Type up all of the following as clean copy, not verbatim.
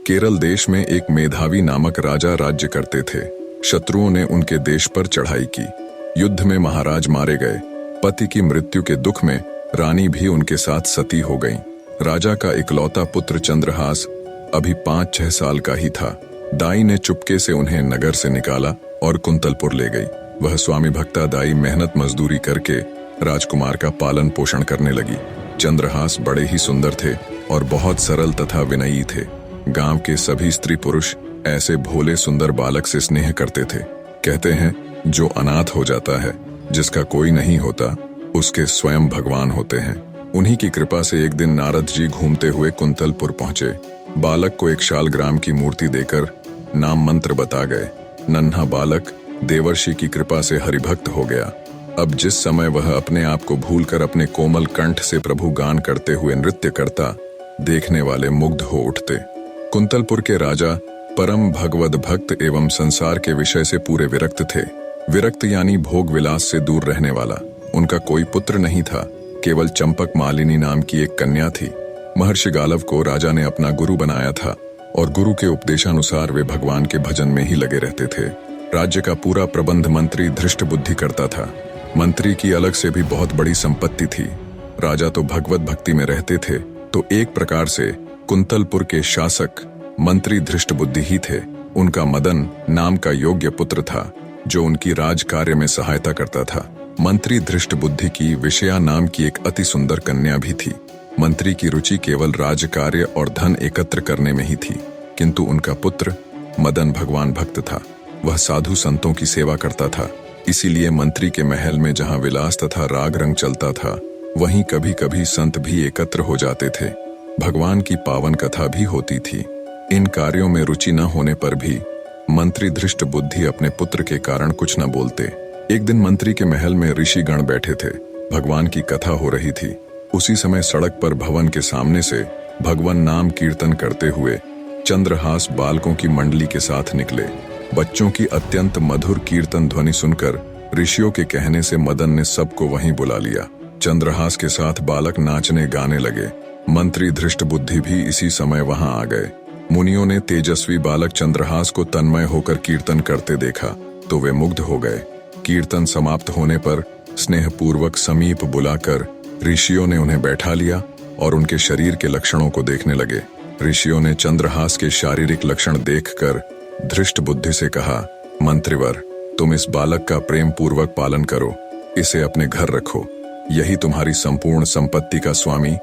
केरल देश में एक मेधावी नामक राजा राज्य करते थे। शत्रुओं ने उनके देश पर चढ़ाई की। युद्ध में महाराज मारे गए। पति की मृत्यु के दुख में रानी भी उनके साथ सती हो गईं। राजा का इकलौता पुत्र चंद्रहास अभी 5-6 साल का ही था। दाई ने चुपके से उन्हें नगर से निकाला और कुंतलपुर ले गई। वह स्वामी भक्ता दाई मेहनत मजदूरी करके राजकुमार का पालन पोषण करने लगी। चंद्रहास बड़े ही सुंदर थे और बहुत सरल तथा विनयी थे। गांव के सभी स्त्री पुरुष ऐसे भोले सुंदर बालक से स्नेह करते थे। कहते हैं जो अनाथ हो जाता है, जिसका कोई नहीं होता, उसके स्वयं भगवान होते हैं। उन्हीं की कृपा से एक दिन नारद जी घूमते हुए कुंतलपुर पहुंचे। बालक को एक शालग्राम की मूर्ति देकर नाम मंत्र बता गए। नन्हा बालक देवर्षि की कृपा से हरिभक्त हो गया। अब जिस समय वह अपने आप को भूलकर अपने कोमल कंठ से प्रभु गान करते हुए नृत्य करता, देखने वाले मुग्ध हो उठते। कुंतलपुर के राजा परम भगवद भक्त एवं संसार के विषय से पूरे विरक्त थे। विरक्त यानी भोग विलास से दूर रहने वाला। उनका कोई पुत्र नहीं था, केवल चंपक मालिनी नाम की एक कन्या थी। महर्षि गालव को राजा ने अपना गुरु बनाया था और गुरु के उपदेशानुसार वे भगवान के भजन में ही लगे रहते थे। राज्य का पूरा प्रबंध मंत्री धृष्ट बुद्धि करता था। मंत्री की अलग से भी बहुत बड़ी संपत्ति थी। राजा तो भगवत भक्ति में रहते थे, तो एक प्रकार से कुंतलपुर के शासक मंत्री धृष्ट बुद्धि ही थे। उनका मदन नाम का योग्य पुत्र था, जो उनकी राज कार्य में सहायता करता था। मंत्री धृष्ट बुद्धि की विषया नाम की एक अति सुंदर कन्या भी थी। मंत्री की रुचि केवल राज कार्य और धन एकत्र करने में ही थी, किंतु उनका पुत्र मदन भगवान भक्त था। वह साधु संतों की सेवा करता था। इसीलिए मंत्री के महल में जहां विलास तथा राग रंग चलता था, वहीं कभी कभी संत भी एकत्र हो जाते थे। भगवान की पावन कथा भी होती थी। इन कार्यों में रुचि न होने पर भी मंत्री धृष्ट बुद्धि अपने पुत्र के कारण कुछ न बोलते। एक दिन मंत्री के महल में ऋषि गण बैठे थे। भगवान की कथा हो रही थी। उसी समय सड़क पर भवन के सामने से भगवान नाम कीर्तन करते हुए चंद्रहास बालकों की मंडली के साथ निकले। बच्चों की अत्यंत मधुर कीर्तन ध्वनि सुनकर ऋषियों के कहने से मदन ने सबको वहीं बुला लिया। चंद्रहास के साथ बालक नाचने गाने लगे। मंत्री धृष्ट बुद्धि भी इसी समय वहां आ गए। मुनियों ने तेजस्वी बालक चंद्रहास को तन्मय होकर कीर्तन करते देखा तो वे मुग्ध हो गए। कीर्तन समाप्त होने पर स्नेहपूर्वक समीप बुलाकर ऋषियों ने उन्हें बैठा लिया और उनके शरीर के लक्षणों को देखने लगे। ऋषियों ने चंद्रहास के शारीरिक लक्षण देखकर धृष्ट बुद्धि से कहा, मंत्रिवर, तुम इस बालक का प्रेम पूर्वक पालन करो, इसे अपने घर रखो। यही तुम्हारी संपूर्ण संपत्ति का स्वामी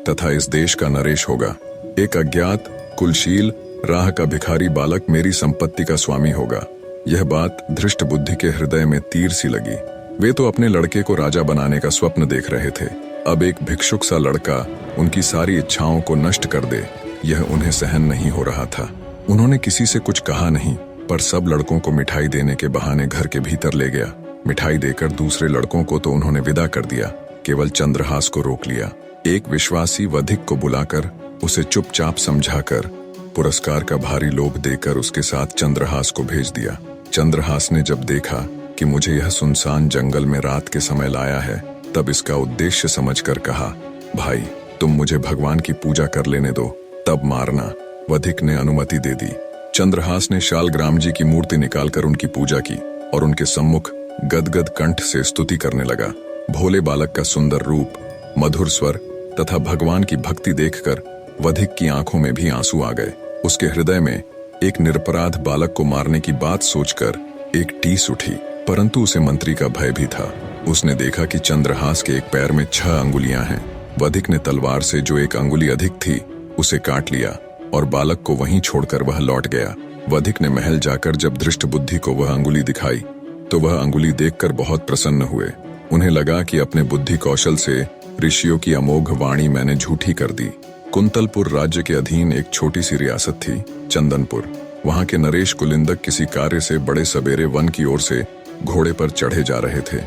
तथा इस देश का नरेश होगा। एक अज्ञात कुलशील राह का भिखारी बालक मेरी संपत्ति का स्वामी होगा। यह बात धृष्ट बुद्धि के हृदय में तीर सी लगी। वे तो अपने लड़के को राजा बनाने का स्वप्न देख रहे थे। अब एक भिक्षुक सा लड़का उनकी सारी इच्छाओं को नष्ट कर दे, यह उन्हें सहन नहीं हो रहा था। उन्होंने किसी से कुछ कहा नहीं, पर सब लड़कों को मिठाई देने के बहाने घर के भीतर ले गया। मिठाई देकर दूसरे लड़कों को तो उन्होंने विदा कर दिया, केवल चंद्रहास को रोक लिया। एक विश्वासी वधिक को बुलाकर उसे चुपचाप समझाकर पुरस्कार का भारी लोभ देकर उसके साथ चंद्रहास को भेज दिया। चंद्रहास ने जब देखा कि मुझे यह सुनसान जंगल में रात के समय लाया है, तब इसका उद्देश्य समझकर कहा, भाई तुम मुझे भगवान की पूजा कर लेने दो, तब मारना। वधिक ने अनुमति दे दी। चंद्रहास ने शालग्राम जी की मूर्ति निकालकर उनकी पूजा की और उनके सम्मुख गदगद कंठ से स्तुति करने लगा। भोले बालक का सुंदर रूप, मधुर स्वर तथा भगवान की भक्ति देखकर वधिक की आंखों में भी आंसू आ गए। उसके हृदय में एक निरपराध बालक को मारने की बात सोचकर एक टीस उठी, परंतु उसे मंत्री का भय भी था। उसने देखा कि चंद्रहास के एक पैर में 6 अंगुलियां हैं। वधिक ने तलवार से जो एक अंगुली अधिक थी उसे काट लिया और बालक को वहीं छोड़कर वह लौट गया। वधिक ने महल जाकर जब धृष्ट बुद्धि को वह अंगुली दिखाई तो वह अंगुली देखकर बहुत प्रसन्न हुए। उन्हें लगा कि अपने बुद्धि कौशल से ऋषियों की अमोघ वाणी मैंने झूठी कर दी। कुंतलपुर राज्य के अधीन एक छोटी सी रियासत थी, चंदनपुर। वहां के नरेश कुलिंदक किसी कार्य से बड़े सवेरे वन की ओर से घोड़े पर चढ़े जा रहे थे।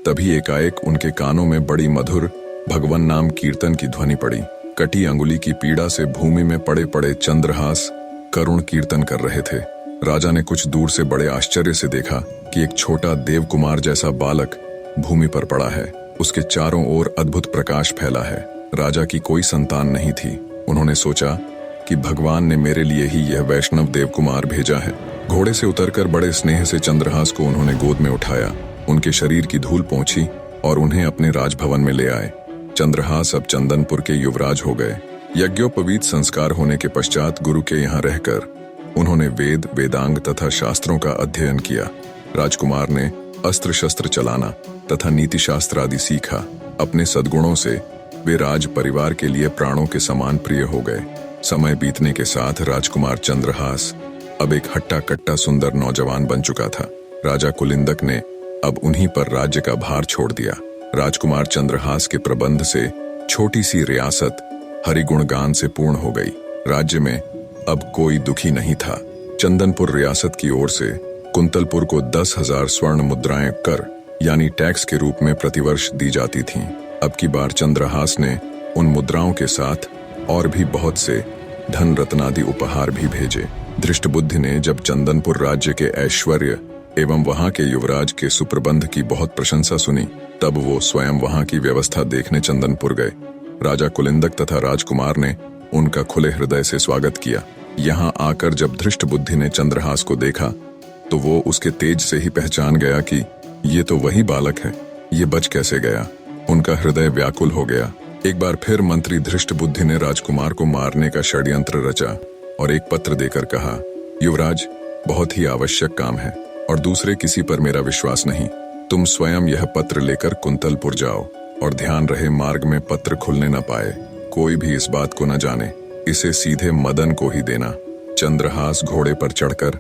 तभी एकाएक उनके कानों में बड़ी मधुर भगवान नाम कीर्तन की ध्वनि पड़ी। कटी अंगुली की पीड़ा से भूमि में पड़े पड़े चंद्रहास करुण कीर्तन कर रहे थे। राजा ने कुछ दूर से बड़े आश्चर्य से देखा कि एक छोटा देवकुमार जैसा बालक भूमि पर पड़ा है। उसके चारों ओर अद्भुत प्रकाश फैला है। राजा की कोई संतान नहीं थी। उन्होंने सोचा कि भगवान ने मेरे लिए ही यह वैष्णव देवकुमार भेजा है। घोड़े से उतरकर बड़े स्नेह से चंद्रहास को उन्होंने गोद में उठाया, उनके शरीर की धूल पोंछी और उन्हें अपने राजभवन में ले आए। चंद्रहास अब चंदनपुर के युवराज हो गए। यज्ञोपवीत संस्कार होने के पश्चात गुरु के यहाँ रहकर उन्होंने वेद, वेदांग तथा शास्त्रों का अध्ययन किया। राजकुमार ने अस्त्र शस्त्र चलाना तथा नीति शास्त्र आदि सीखा। अपने सद्गुणों से वे राज परिवार के लिए प्राणों के समान प्रिय हो गए। समय बीतने के साथ राजकुमार चंद्रहास अब एक हट्टा कट्टा सुंदर नौजवान बन चुका था। राजा कुलिंदक ने अब उन्हीं पर राज्य का भार छोड़ दिया। राजकुमार चंद्रहास के प्रबंध से छोटी सी रियासत हरिगुणगान से पूर्ण हो गई। राज्य में अब कोई दुखी नहीं था। चंदनपुर रियासत की ओर से कुंतलपुर को 10,000 स्वर्ण मुद्राएं कर यानी टैक्स के रूप में प्रतिवर्ष दी जाती थीं। अब की बार चंद्रहास ने उन मुद्राओं के साथ और भी बहुत से धन रत्नादि उपहार भी भेजे। धृष्टबुद्धि ने जब चंदनपुर राज्य के ऐश्वर्य एवं वहां के युवराज के सुप्रबंध की बहुत प्रशंसा सुनी, तब वो स्वयं वहां की व्यवस्था देखने चंदनपुर गए। राजा कुलिंदक तथा राजकुमार ने उनका खुले हृदय से स्वागत किया। यहाँ आकर जब धृष्टबुद्धि ने चंद्रहास को देखा तो वो उसके तेज से ही पहचान गया कि ये तो वही बालक है, ये बच कैसे गया। उनका हृदय व्याकुल हो गया। एक बार फिर मंत्री धृष्टबुद्धि ने राजकुमार को मारने का षड्यंत्र रचा और एक पत्र देकर कहा, युवराज, बहुत ही आवश्यक काम है और दूसरे किसी पर मेरा विश्वास नहीं। तुम स्वयं यह पत्र लेकर कुंतलपुर जाओ और ध्यान रहे मार्ग में पत्र खुलने न पाए, कोई भी इस बात को न जाने। इसे सीधे मदन को ही देना। चंद्रहास घोड़े पर चढ़कर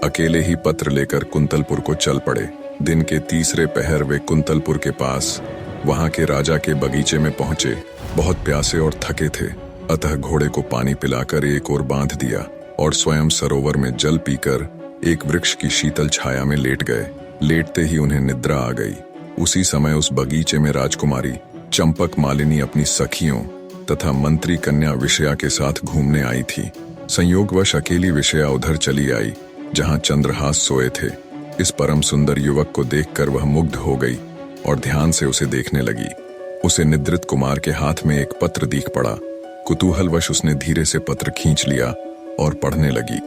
अकेले ही पत्र लेकर कुंतलपुर को चल पड़े। दिन के तीसरे पहर वे कुंतलपुर के पास वहां के राजा के बगीचे में पहुंचे। बहुत प्यासे और थके थे, अतः घोड़े को पानी पिलाकर एक ओर बांध दिया और स्वयं सरोवर में जल पीकर एक वृक्ष की शीतल छाया में लेट गए। लेटते ही उन्हें निद्रा आ गई। उसी समय उस बगीचे में राजकुमारी चंपक मालिनी अपनी सखियों तथा मंत्री कन्या विषया के साथ घूमने आई थी। संयोगवश अकेली विषया उधर चली आई जहां चंद्रहास सोए थे। इस परम सुंदर युवक को देखकर वह मुग्ध हो गई और ध्यान से उसे देखने लगी। उसे निद्रित कुमार के हाथ में एक पत्र दिख पड़ा। कुतूहलवश उसने धीरे से पत्र खींच लिया और पढ़ने लगी।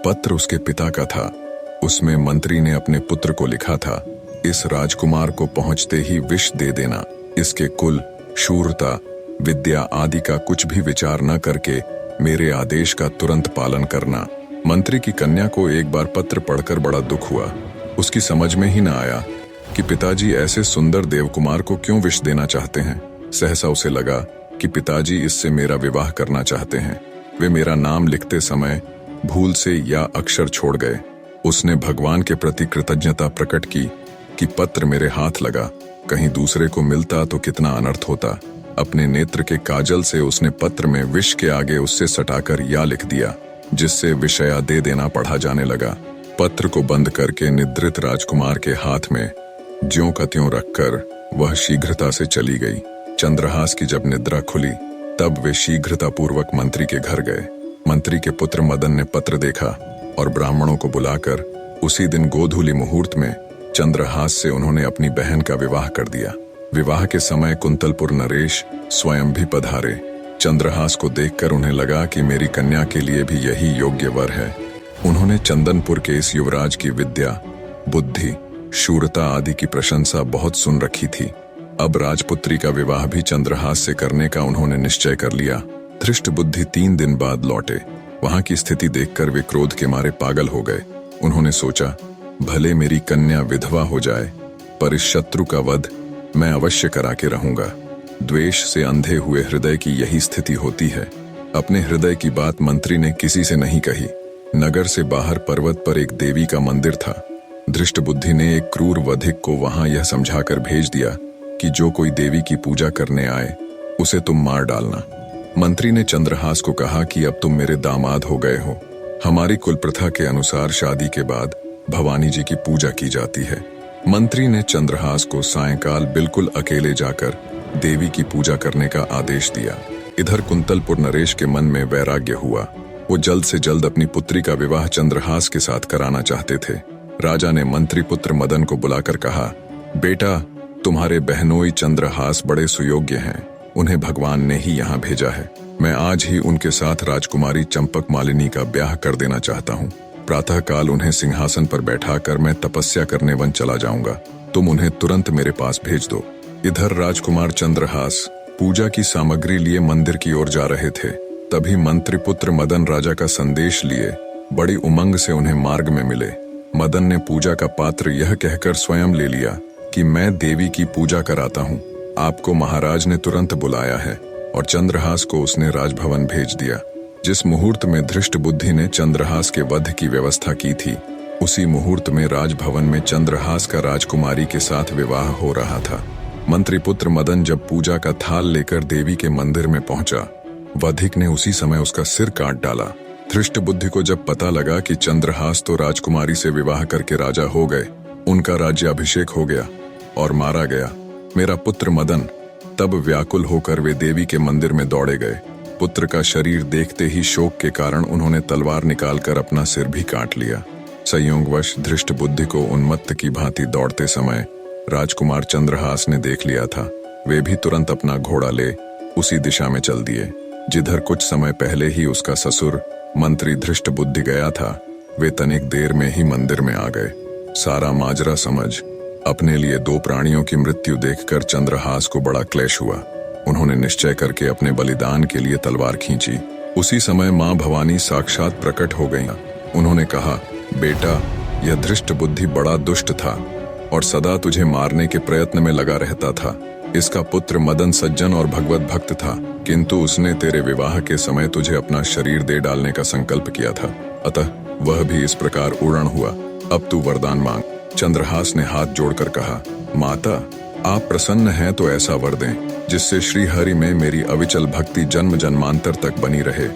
पत्र उसके पिता का था। उसमें मंत्री ने अपने पुत्र को लिखा था, इस राजकुमार को पहुंचते ही विष दे देना। इसके कुल, शूरता, विद्या आदि का कुछ भी विचार न करके मेरे आदेश का तुरंत पालन करना। मंत्री की कन्या को एक बार पत्र पढ़कर बड़ा दुख हुआ। उसकी समझ में ही न आया कि पिताजी ऐसे सुंदर देवकुमार को क्यों विष देना चाहते हैं। सहसा उसे लगा कि पिताजी इससे मेरा विवाह करना चाहते हैं। वे मेरा नाम लिखते समय भूल से या अक्षर छोड़ गए। उसने भगवान के प्रति कृतज्ञता प्रकट की कि पत्र मेरे हाथ लगा, कहीं दूसरे को मिलता तो कितना अनर्थ होता। अपने नेत्र के काजल से उसने पत्र में विष के आगे उससे सटाकर या लिख दिया, जिससे विषया दे देना पढ़ा जाने लगा। पत्र को बंद करके निद्रित राजकुमार के हाथ में ज्यों का त्यों रखकर वह शीघ्रता से चली गई। चंद्रहास की जब निद्रा खुली तब वे शीघ्रता पूर्वक मंत्री के घर गए। मंत्री के पुत्र मदन ने पत्र देखा और ब्राह्मणों को बुलाकर उसी दिन गोधूली मुहूर्त में चंद्रहास से उन्होंने अपनी बहन का विवाह कर दिया। विवाह के समय कुंतलपुर नरेश स्वयं भी पधारे। चंद्रहास को देखकर उन्हें लगा कि मेरी कन्या के लिए भी यही योग्य वर है। उन्होंने चंदनपुर के इस युवराज की विद्या, बुद्धि, शूरता आदि की प्रशंसा बहुत सुन रखी थी। अब राजपुत्री का विवाह भी चंद्रहास से करने का उन्होंने निश्चय कर लिया। धृष्टबुद्धि 3 दिन बाद लौटे। वहां की स्थिति देखकर वे क्रोध के मारे पागल हो गए। उन्होंने सोचा, भले मेरी कन्या विधवा हो जाए, पर इस शत्रु का वध मैं अवश्य करा के रहूंगा। द्वेष से अंधे हुए हृदय की यही स्थिति होती है। अपने हृदय की बात मंत्री ने किसी से नहीं कही। नगर से बाहर पर्वत पर एक देवी का मंदिर था। धृष्टबुद्धि ने एक क्रूर वधिक को वहां यह समझाकर भेज दिया कि जो कोई देवी की पूजा करने आए उसे तुम मार डालना। मंत्री ने चंद्रहास को कहा कि अब तुम मेरे दामाद हो गए हो। हमारी कुल प्रथा के अनुसार शादी के बाद भवानी जी की पूजा की जाती है। मंत्री ने चंद्रहास को सायंकाल बिल्कुल अकेले जाकर देवी की पूजा करने का आदेश दिया। इधर कुंतलपुर नरेश के मन में वैराग्य हुआ। वो जल्द से जल्द अपनी पुत्री का विवाह चंद्रहास के साथ कराना चाहते थे। राजा ने मंत्री पुत्र मदन को बुलाकर कहा, बेटा, तुम्हारे बहनोई चंद्रहास बड़े सुयोग्य हैं। उन्हें भगवान ने ही यहाँ भेजा है। मैं आज ही उनके साथ राजकुमारी चंपक मालिनी का ब्याह कर देना चाहता हूँ। प्रातःकाल उन्हें सिंहासन पर बैठाकर मैं तपस्या करने वन चला जाऊंगा। तुम उन्हें तुरंत मेरे पास भेज दो। इधर राजकुमार चंद्रहास पूजा की सामग्री लिए मंदिर की ओर जा रहे थे। तभी मंत्री पुत्र मदन राजा का संदेश लिए बड़ी उमंग से उन्हें मार्ग में मिले। मदन ने पूजा का पात्र यह कहकर स्वयं ले लिया कि मैं देवी की पूजा कराता हूँ, आपको महाराज ने तुरंत बुलाया है। और चंद्रहास को उसने राजभवन भेज दिया। जिस मुहूर्त में धृष्ट बुद्धि ने चंद्रहास के वध की व्यवस्था की थी, उसी मुहूर्त में राजभवन में चंद्रहास का राजकुमारी के साथ विवाह हो रहा था। मंत्री पुत्र मदन जब पूजा का थाल लेकर देवी के मंदिर में पहुंचा, वधिक ने उसी समय उसका सिर काट डाला। धृष्ट बुद्धि को जब पता लगा कि चंद्रहास तो राजकुमारी से विवाह करके राजा हो गए, उनका राज्याभिषेक हो गया और मारा गया, मेरा पुत्र मदन, तब व्याकुल होकर वे देवी के मंदिर में दौड़े गए। पुत्र का शरीर देखते ही शोक के कारण उन्होंने तलवार निकालकर अपना सिर भी काट लिया। संयोगवश धृष्ट बुद्धि को उन्मत्त की भांति दौड़ते समय राजकुमार चंद्रहास ने देख लिया था। वे भी तुरंत अपना घोड़ा ले उसी दिशा में चल दिए जिधर कुछ समय पहले ही उसका ससुर मंत्री धृष्ट बुद्धि गया था। वे तनिक देर में ही मंदिर में आ गए। सारा माजरा समझ अपने लिए दो प्राणियों की मृत्यु देखकर चंद्रहास को बड़ा क्लेश हुआ। उन्होंने निश्चय करके अपने बलिदान के लिए तलवार खींची। उसी समय मां भवानी साक्षात प्रकट हो गईं। उन्होंने कहा, बेटा, यह धृष्ट बुद्धि बड़ा दुष्ट था और सदा तुझे मारने के प्रयत्न में लगा रहता था। इसका पुत्र मदन सज्जन और भगवत भक्त था, किंतु उसने तेरे विवाह के समय तुझे अपना शरीर दे डालने का संकल्प किया था, अतः वह भी इस प्रकार उड़न हुआ। अब तू वरदान मांग। चंद्रहास ने हाथ जोड़कर कहा, माता, आप प्रसन्न हैं तो ऐसा वर दें जिससे श्री हरि में मेरी अविचल भक्ति जन्म जन्मांतर तक बनी रहे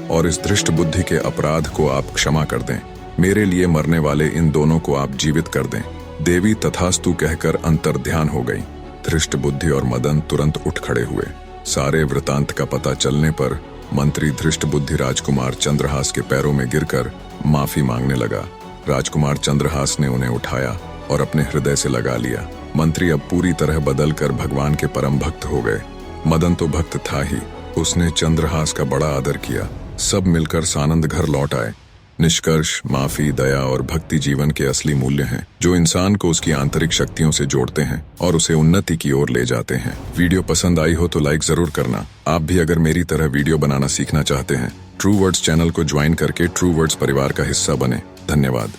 और इस धृष्ट बुद्धि के अपराध को आप क्षमा कर दें। मेरे लिए मरने वाले इन दोनों को आप जीवित कर दें। देवी तथास्तु कहकर अंतर्ध्यान हो गई। धृष्ट बुद्धि और मदन तुरंत उठ खड़े हुए। सारे वृतांत का पता चलने पर मंत्री धृष्ट बुद्धि राजकुमार चंद्रहास के पैरों में गिरकर माफी मांगने लगा। राजकुमार चंद्रहास ने उन्हें उठाया और अपने हृदय से लगा लिया। मंत्री अब पूरी तरह बदलकर भगवान के परम भक्त हो गए। मदन तो भक्त था ही, उसने चंद्रहास का बड़ा आदर किया। सब मिलकर सानंद घर लौट आए। निष्कर्ष, माफी, दया और भक्ति जीवन के असली मूल्य हैं, जो इंसान को उसकी आंतरिक शक्तियों से जोड़ते हैं और उसे उन्नति की ओर ले जाते हैं। वीडियो पसंद आई हो तो लाइक जरूर करना। आप भी अगर मेरी तरह वीडियो बनाना सीखना चाहते हैं, ट्रू वर्ड्स चैनल को ज्वाइन करके ट्रू वर्ड्स परिवार का हिस्सा बने। धन्यवाद।